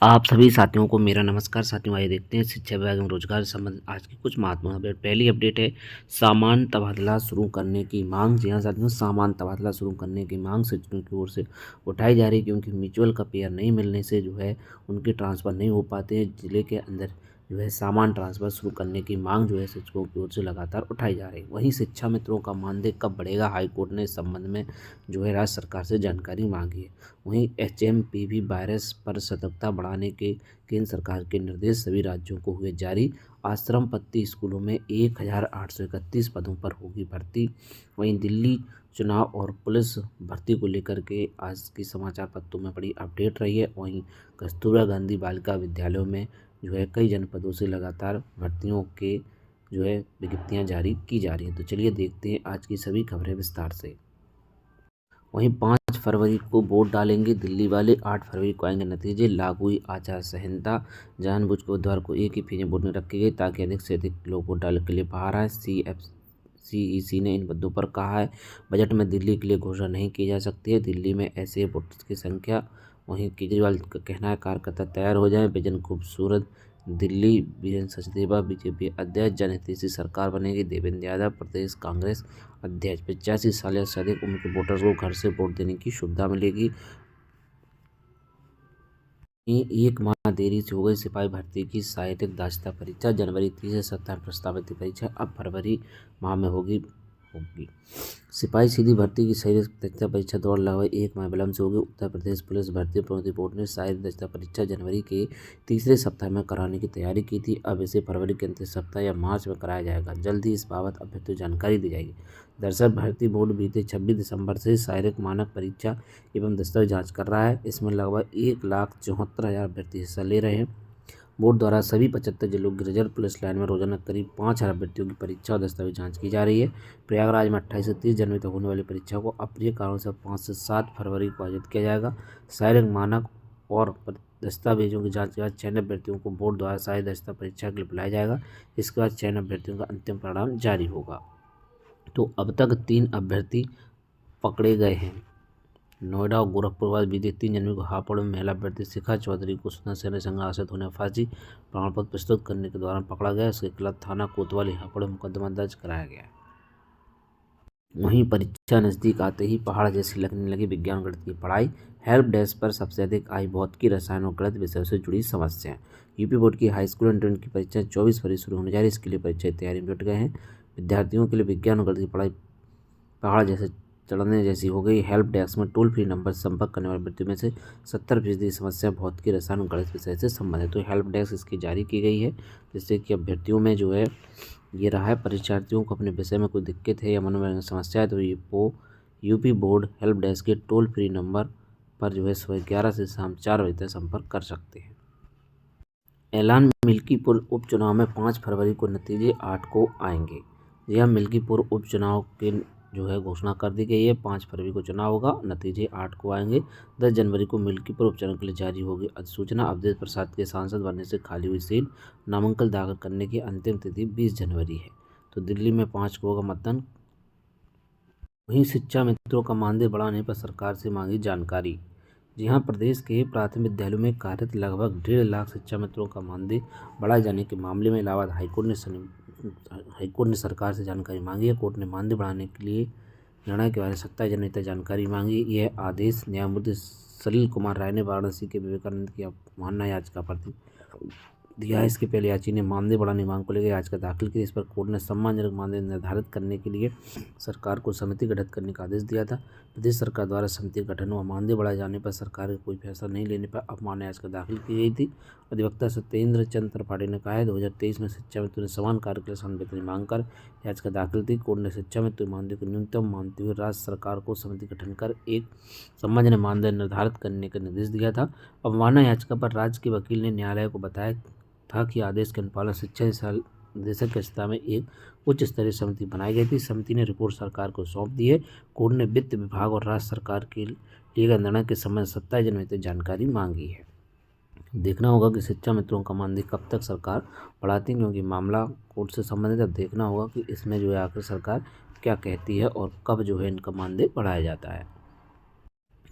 आप सभी साथियों को मेरा नमस्कार। साथियों, आइए देखते हैं शिक्षा विभाग एवं रोजगार संबंधित आज की कुछ महत्वपूर्ण अपडेट। पहली अपडेट है सामान्य तबादला शुरू करने की मांग। जी हाँ साथियों, सामान्य तबादला शुरू करने की मांग शिक्षकों की ओर से उठाई जा रही है, क्योंकि म्यूचुअल का पेयर नहीं मिलने से जो है उनके ट्रांसफ़र नहीं हो पाते हैं। जिले के अंदर जो है सामान्य ट्रांसफ़र शुरू करने की मांग जो है शिक्षकों की ओर से लगातार उठाई जा रही है। वहीं शिक्षा मित्रों का मानदेय कब बढ़ेगा, हाईकोर्ट ने इस संबंध में जो है राज्य सरकार से जानकारी मांगी है। वहीं एचएमपीवी वायरस पर सतर्कता बढ़ाने के केंद्र सरकार के निर्देश सभी राज्यों को हुए जारी। आश्रम पत्ती स्कूलों में 1831 पदों पर होगी भर्ती। वहीं दिल्ली चुनाव और पुलिस भर्ती को लेकर के आज की समाचार पत्रों में बड़ी अपडेट रही है। वहीं कस्तूरबा गांधी बालिका विद्यालयों में जो है कई जनपदों से लगातार भर्तियों के जो है विज्ञप्तियां जारी की जा रही हैं। तो चलिए देखते हैं आज की सभी खबरें विस्तार से। वहीं 5 फरवरी को वोट डालेंगे दिल्ली वाले, 8 फरवरी को आएंगे नतीजे। लागू हुई आचार संहिता, जानबूझ कर बुधवार को एक ही फीस वोट में रखी गई ताकि अधिक से अधिक लोग वोट डालने के लिए बाहर आए। सीईसी ने इन मुद्दों पर कहा है बजट में दिल्ली के लिए घोषणा नहीं की जा सकती है। दिल्ली में ऐसे वोटर्स की संख्या। वहीं केजरीवाल का कहना है कार्यकर्ता तैयार हो जाए, विजन खूबसूरत दिल्ली। वीरेंद्र सचदेवा बीजेपी अध्यक्ष, जनहितैषी सरकार बनेगी। देवेंद्र यादव प्रदेश कांग्रेस अध्यक्ष। 85 साल या से अधिक उम्र के वोटर्स को घर से वोट देने की सुविधा मिलेगी। एक माह देरी से हो गई सिपाही भर्ती की सहायक दाखिला परीक्षा। जनवरी 30 से 17 प्रस्तावित परीक्षा अब फरवरी माह में होगी। सिपाही सीधी भर्ती की सहायक दक्षता परीक्षा दौड़ लगभग एक माह विलंब से होगी। उत्तर प्रदेश पुलिस भर्ती प्रोन्नति बोर्ड ने सहायक दक्षता परीक्षा जनवरी के तीसरे सप्ताह में कराने की तैयारी की थी। अब इसे फरवरी के अंतिम सप्ताह या मार्च में कराया जाएगा। जल्द ही इस बाबत अभ्यर्थियों को जानकारी दी जाएगी। दरअसल भर्ती बोर्ड बीते 26 दिसंबर से शारीरिक मानक परीक्षा एवं दस्तावेज जांच कर रहा है। इसमें लगभग 1,74,000 अभ्यर्थी हिस्सा ले रहे हैं। बोर्ड द्वारा सभी 75 जिलों की रिजर्व पुलिस लाइन में रोजाना करीब 5,000 अभ्यर्थियों की परीक्षा और दस्तावेज जांच की जा रही है। प्रयागराज में 28 से 30 जनवरी तक होने वाली परीक्षा को अप्रिय कारणों से 5 से 7 फरवरी को आयोजित किया जाएगा। शारीरिक मानक और दस्तावेजों की जांच के बाद चयन अभ्यर्थियों को बोर्ड द्वारा शारीरिक दक्षता परीक्षा के लिए बुलाया जाएगा। इसके बाद चयन अभ्यर्थियों का अंतिम परिणाम जारी होगा। तो अब तक 3 अभ्यर्थी पकड़े गए हैं। नोएडा और गोरखपुर बाद बीते 3 जनवरी को हापुड़ में महिला अभ्यर्थी शिखा चौधरी को सूचना सेना संघ आश्रित होने फांसी प्रमाण पत्र प्रस्तुत करने के दौरान पकड़ा गया। इसके खिलाफ थाना कोतवाली हापुड़ में मुकदमा दर्ज कराया गया। वहीं परीक्षा नजदीक आते ही पहाड़ जैसी लगने लगी विज्ञान गणित की पढ़ाई। हेल्प डेस्क पर सबसे अधिक आई भौतिकी, रसायन और गणित विषयों से जुड़ी समस्याएं। यूपी बोर्ड की हाई स्कूल इंटरमीडिएट की परीक्षा 24 फरवरी शुरू होने जा रही है। इसके लिए परीक्षा तैयारी में जुट गए हैं। विद्यार्थियों के लिए विज्ञान और गणित की पढ़ाई पहाड़ जैसे चढ़ने जैसी हो गई। हेल्प डेस्क में टोल फ्री नंबर संपर्क करने वाले व्यक्तियों में से 70% समस्या भौतिकी, रसायन और गणित विषय से संबंधित। तो हेल्प डेस्क इसकी जारी की गई है, जिससे कि अभ्यर्थियों में जो है ये रहा है, परीक्षार्थियों को अपने विषय में कोई दिक्कत है या मनोवैज्ञानिक समस्या है तो ये वो यूपी बोर्ड हेल्प डेस्क के टोल फ्री नंबर पर जो है सुबह 11 से शाम 4 बजे तक संपर्क कर सकते हैं। ऐलान मिल्कीपुर उपचुनाव में 5 फरवरी को नतीजे 8 को आएंगे। यह मिल्कीपुर उपचुनाव के जो है घोषणा कर दी गई है। 5 फरवरी को चुनाव होगा, नतीजे 8 को आएंगे। 10 जनवरी को मिल्कीपुर उपचुनाव के लिए जारी होगी अधिसूचना। अवधेश प्रसाद के सांसद बनने से खाली हुई सीट, नामांकन दाखिल करने की अंतिम तिथि 20 जनवरी है। तो दिल्ली में 5 को होगा मतदान। वहीं शिक्षा मित्रों का मानदेय बढ़ाने पर सरकार से मांगी जानकारी। जी हाँ, प्रदेश के प्राथमिक विद्यालयों में कार्यरत लगभग 1.5 लाख शिक्षा मित्रों का मानदेय बढ़ाए जाने के मामले में इलाहाबाद हाईकोर्ट ने सरकार से जानकारी मांगी है। कोर्ट ने मानदेय बढ़ाने के लिए निर्णय के बारे में 27 जनवरी तक जानकारी मांगी। यह आदेश न्यायमूर्ति सलील कुमार राय ने वाराणसी के विवेकानंद की अवमानना याचिका पर दिया है। इसके पहले याची ने मानदेय बढ़ाने की मांग को लेकर याचिका दाखिल की। इस पर कोर्ट ने सम्मानजनक मानदेय निर्धारित करने के लिए सरकार को समिति गठित करने का आदेश दिया था। प्रदेश सरकार द्वारा समिति गठन व मानदेय बढ़ाए जाने पर सरकार के कोई फैसला नहीं लेने पर अवमानना याचिका दाखिल की गई थी। अधिवक्ता सत्येंद्र चंद्र त्रिपाठी ने कहा है 2023 में शिक्षा मित्रों ने समान कार्य के लिए समान वेतन की मांग कर याचिका दाखिल थी। कोर्ट ने शिक्षा मित्रों मानदेय को न्यूनतम मानते हुए राज्य सरकार को समिति गठन कर एक सम्मानजनक मानदेय निर्धारित करने का निर्देश दिया था। अवमानना याचिका पर राज्य के वकील ने न्यायालय को बताया था कि आदेश के अनुपालन शिक्षा निदेशक की अध्यक्षता में एक उच्च स्तरीय समिति बनाई गई थी। समिति ने रिपोर्ट सरकार को सौंप दी है। कोर्ट ने वित्त विभाग और राज्य सरकार के लिए गए निर्णय के संबंध 27 जनवरी तक जानकारी मांगी है। देखना होगा कि शिक्षा मित्रों का मानदेय कब तक सरकार बढ़ाती है, क्योंकि मामला कोर्ट से संबंधित। अब देखना होगा कि इसमें जो है आखिर सरकार क्या कहती है और कब जो है इनका मानदेय बढ़ाया जाता है।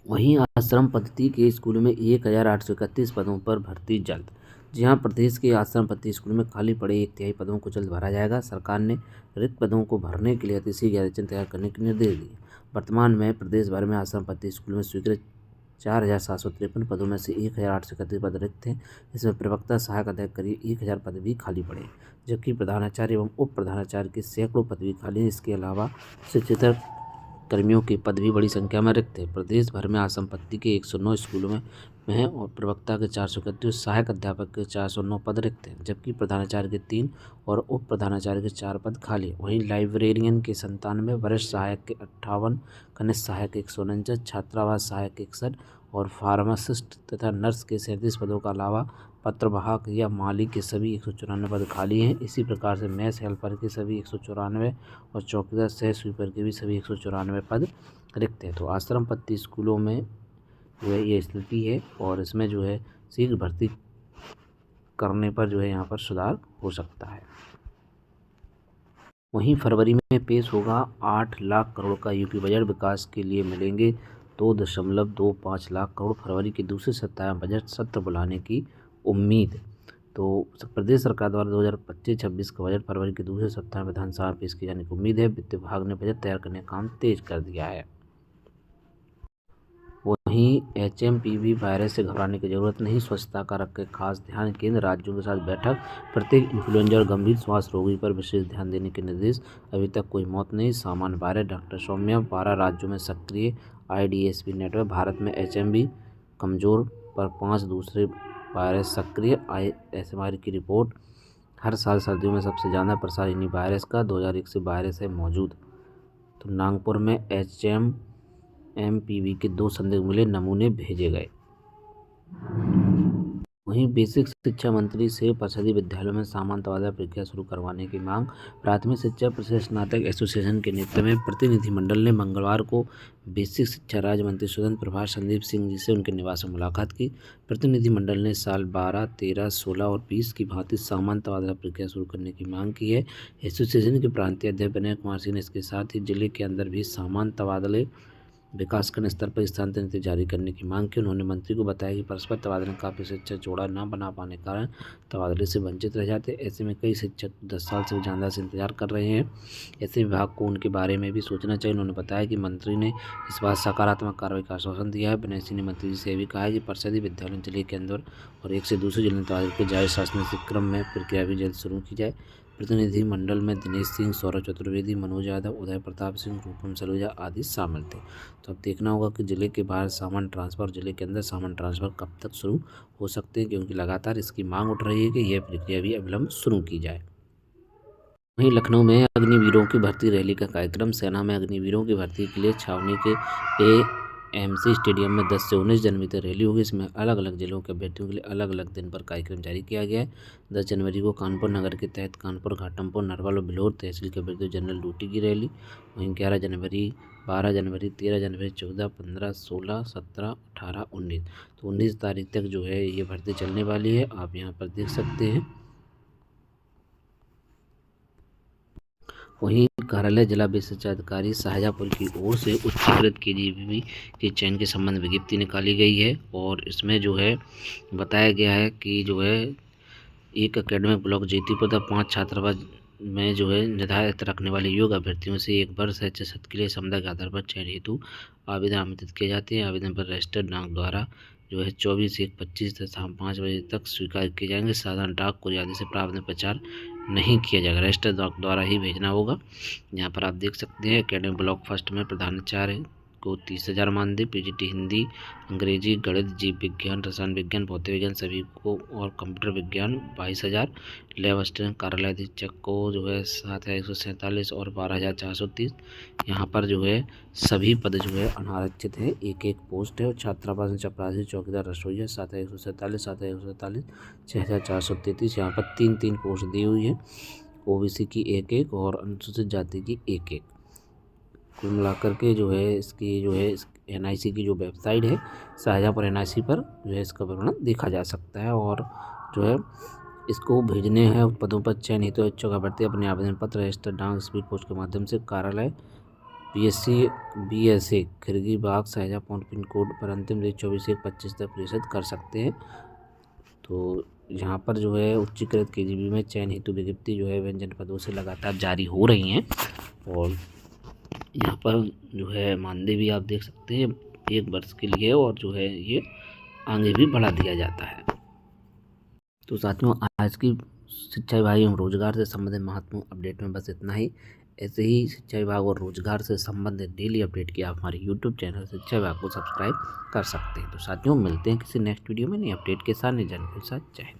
वहीं आश्रम पद्धति के स्कूलों में 1831 पदों पर भर्ती जल्द। जहां प्रदेश के आश्रम पद्धति स्कूल में खाली पड़े 1/3 पदों को जल्द भरा जाएगा। सरकार ने रिक्त पदों को भरने के लिए अतिशीघ्र आरक्षण तैयार करने के निर्देश दिए। वर्तमान में प्रदेश भर में आश्रम पद्धति स्कूल में स्वीकृत 4753 पदों में से 1831 पद रिक्त हैं। इसमें प्रवक्ता, सहायक अध्यापक करीब 1000 पद भी खाली पड़े हैं, जबकि प्रधानाचार्य एवं उप प्रधानाचार्य के सैकड़ों पद भी खाली हैं। इसके अलावा शिक्षेतर कर्मियों के पद भी बड़ी संख्या में रिक्त हैं। प्रदेश भर में आश्रम पद्धति के 109 स्कूलों में हैं और प्रवक्ता के 431, सहायक अध्यापक के 409 पद रिक्त हैं, जबकि प्रधानाचार्य के 3 और उप प्रधानाचार्य के 4 पद खाली हैं। वहीं लाइब्रेरियन के 97, वरिष्ठ सहायक के 58, कनिष्ठ सहायक के 149, छात्रावास सहायक के 61 और फार्मासिस्ट तथा नर्स के 37 पदों के अलावा पत्रवाहक या माली के सभी 194 पद खाली हैं। इसी प्रकार से मैस हेल्पर के सभी 194 और चौकीदार सह स्वीपर के भी सभी 194 पद रिक्त हैं। तो आश्रम पद्धति स्कूलों में जो है ये स्थिति है और इसमें जो है शीघ्र भर्ती करने पर जो है यहाँ पर सुधार हो सकता है। वहीं फरवरी में पेश होगा 8 लाख करोड़ का यूपी बजट। विकास के लिए मिलेंगे 2.25 लाख करोड़। फरवरी के दूसरे सप्ताह में बजट सत्र बुलाने की उम्मीद। तो प्रदेश सरकार द्वारा 2025-26 का बजट फरवरी के दूसरे सप्ताह में विधानसभा में पेश किए जाने की उम्मीद है। वित्त विभाग ने बजट तैयार करने का काम तेज कर दिया है। वहीं HMPV वायरस से घबराने की जरूरत नहीं, स्वच्छता का रखें खास ध्यान। केंद्र राज्यों के साथ बैठक, प्रत्येक इन्फ्लुएंजा और गंभीर श्वास रोगी पर विशेष ध्यान देने के निर्देश। अभी तक कोई मौत नहीं, सामान्य वायरस। डॉक्टर सौम्या, 12 राज्यों में सक्रिय IDSP नेटवर्क। भारत में HMV कमजोर पर 5 दूसरे वायरस सक्रिय। ISMR की रिपोर्ट। हर साल सर्दियों में सबसे ज़्यादा प्रसार इन्हीं वायरस का 2001 से वायरस है मौजूद। तो नागपुर में HMPV के 2 संदिग्ध मिले, नमूने भेजे गए। वहीं बेसिक शिक्षा मंत्री से परिषदीय विद्यालयों में समान तबादला प्रक्रिया शुरू करवाने की मांग। प्राथमिक शिक्षा परिषद स्नातक एसोसिएशन के नेतृत्व में प्रतिनिधिमंडल ने मंगलवार को बेसिक शिक्षा राज्य मंत्री स्वतंत्र प्रभार संदीप सिंह जी से उनके निवास में मुलाकात की। प्रतिनिधिमंडल ने साल 12, 13, 16 और 20 की भांति समान तबादला प्रक्रिया शुरू करने की मांग की है। एसोसिएशन के प्रांतीय अध्यक्ष विनय कुमार सिंह ने इसके साथ ही जिले के अंदर भी समान तबादले विकासखंड स्तर पर स्थानांतरण नीति जारी करने की मांग की। उन्होंने मंत्री को बताया कि परस्पर तबादले में काफ़ी शिक्षक जोड़ा न बना पाने के कारण तबादले से वंचित रह जाते। ऐसे में कई शिक्षक 10 साल से ज़्यादा से इंतजार कर रहे हैं। ऐसे विभाग को उनके बारे में भी सोचना चाहिए। उन्होंने बताया कि मंत्री ने इस बात सकारात्मक कार्रवाई का आश्वासन दिया है। विनय सिंह ने मंत्री जी से भी कहा है कि परिषदीय विद्यालय जिले के अंदर और एक से दूसरे जिले में तबादले के जायज शासनिक क्रम में प्रक्रिया भी जल्द शुरू की जाए। प्रतिनिधिमंडल में दिनेश सिंह, सौरभ चतुर्वेदी, मनोज यादव, उदय प्रताप सिंह, रूपम सलूजा आदि शामिल थे। तो अब देखना होगा कि जिले के बाहर सामान ट्रांसफ़र, जिले के अंदर सामान ट्रांसफ़र कब तक शुरू हो सकते हैं, क्योंकि लगातार इसकी मांग उठ रही है कि यह प्रक्रिया भी अविलंब शुरू की जाए। वहीं लखनऊ में अग्निवीरों की भर्ती रैली का कार्यक्रम। सेना में अग्निवीरों की भर्ती के लिए छावनी के AMC स्टेडियम में 10 से 19 जनवरी तक रैली होगी। इसमें अलग अलग जिलों के अभ्यर्थियों के लिए अलग अलग दिन पर कार्यक्रम जारी किया गया है। 10 जनवरी को कानपुर नगर के तहत कानपुर, घाटमपुर, नरवल और बिल्हौर तहसील के अभ्यर्थियों जनरल ड्यूटी की रैली। वहीं 11 जनवरी, 12 जनवरी, 13 जनवरी, 14, 15, 16, 17, 18, 19, तो 19 तारीख तक जो है ये भर्ती चलने वाली है। आप यहाँ पर देख सकते हैं। वहीं कार्यालय जिला विशेष शिक्षा अधिकारी शाहजहाँपुर की ओर से उच्चीकृत KGBV के चयन के संबंध में विज्ञप्ति निकाली गई है और इसमें जो है बताया गया है कि जो है एक एकेडमिक ब्लॉक JT तथा 5 छात्रावास में जो है निर्धारित रखने वाले योग्य अभ्यर्थियों से 1 वर्ष HSS के लिए समुदाय के आधार पर चयन हेतु आवेदन आमंत्रित किए जाते हैं। आवेदन पर रजिस्टर्ड डाक द्वारा जो है 24/1/25 तथा शाम 5 बजे तक स्वीकार किए जाएंगे। साधारण डाक कुरियर आदि से प्राप्त प्रचार नहीं किया जाएगा, रजिस्टर द्वारा ही भेजना होगा। यहाँ पर आप देख सकते हैं एकेडमिक ब्लॉक फर्स्ट में प्रधानाचार्य को 30,000 मानदेय, PGT हिंदी, अंग्रेजी, गणित, जीव विज्ञान, रसायन विज्ञान, भौतिक विज्ञान सभी को और कंप्यूटर विज्ञान 22,000। लैब असिस्टेंट कार्यालय अधीक्षक को जो है 7,147 और 12,430। यहाँ पर जो है सभी पद जो है अनारक्षित है, एक पोस्ट है। और छात्रावास में चपरासी, चौकीदार, रसोईया 7,147, 7,147, 6,433। यहाँ पर 3 पोस्ट दी हुई है। OBC की 1 और अनुसूचित जाति की 1। कुल मिलाकर के जो है इसकी जो है NIC की जो वेबसाइट है शाहजहाँपुर NIC पर जो है इसका विवरण देखा जा सकता है। और जो है इसको भेजने हैं पदों पर चयन हेतु इच्छुक अभ्यर्थी अपने आवेदन पत्र रजिस्टर डाक स्पीड पोस्ट के माध्यम से कार्यालय PSC BSA Khirgibagh Shahjahanpur pin code पर अंतिम रेट 24/1 25% कर सकते हैं। तो यहाँ पर जो है उच्चीकृत KGB में चयन हेतु विज्ञप्ति जो है व्यंजन पदों से लगातार जारी हो रही हैं। और यहाँ पर जो है मानदेय भी आप देख सकते हैं 1 वर्ष के लिए, और जो है ये आगे भी बढ़ा दिया जाता है। तो साथियों, आज की शिक्षा विभाग एवं रोजगार से संबंधित महत्वपूर्ण अपडेट में बस इतना ही। ऐसे ही शिक्षा विभाग और रोजगार से संबंधित डेली अपडेट के आप हमारे YouTube चैनल शिक्षा विभाग को सब्सक्राइब कर सकते हैं। तो साथियों, मिलते हैं किसी नेक्स्ट वीडियो में नई अपडेट के साथ, नई जानकारी के साथ। जय हिंद।